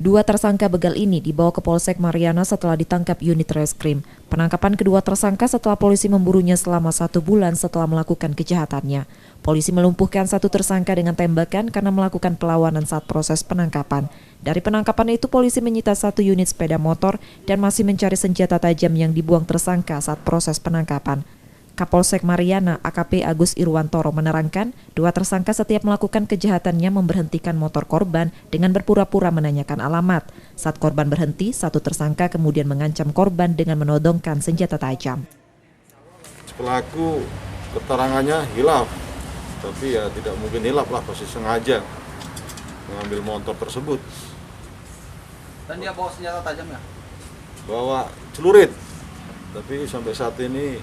Dua tersangka begal ini dibawa ke Polsek Mariana setelah ditangkap unit reskrim. Penangkapan kedua tersangka setelah polisi memburunya selama 1 bulan setelah melakukan kejahatannya. Polisi melumpuhkan satu tersangka dengan tembakan karena melakukan perlawanan saat proses penangkapan. Dari penangkapan itu, polisi menyita 1 unit sepeda motor dan masih mencari senjata tajam yang dibuang tersangka saat proses penangkapan. Kapolsek Mariana AKP Agus Irwantoro menerangkan, dua tersangka setiap melakukan kejahatannya memberhentikan motor korban dengan berpura-pura menanyakan alamat. Saat korban berhenti, satu tersangka kemudian mengancam korban dengan menodongkan senjata tajam. Pelaku keterangannya hilaf, tapi ya tidak mungkin hilaf lah, pasti sengaja mengambil motor tersebut. Dan dia bawa senjata tajam ya? Bawa celurit, tapi sampai saat ini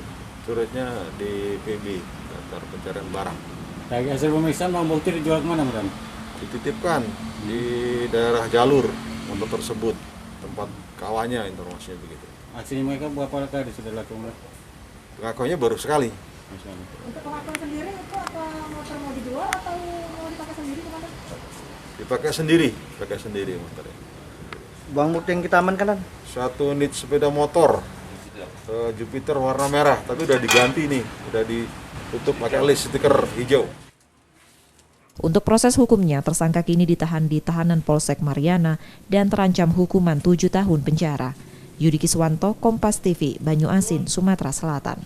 celuritnya di PB, daftar pencarian barang. Dari hasil pemeriksaan, bang bukti dijual kemana, Bang? Dititipkan di daerah jalur motor tersebut, tempat kawannya, informasinya begitu. Aksinya mereka berapa kali sudah lakukan? Pengakuannya baru sekali. Untuk pengakuan sendiri itu apa motor mau dijual atau mau dipakai sendiri kemana? Dipakai sendiri motornya. Bang bukti yang kita amankan kan? 1 unit sepeda motor Jupiter warna merah, tapi udah diganti nih, udah ditutup pakai list stiker hijau. Untuk proses hukumnya, tersangka kini ditahan di tahanan Polsek Mariana dan terancam hukuman 7 tahun penjara. Yudi Kiswanto, Kompas TV, Banyu Asin, Sumatera Selatan.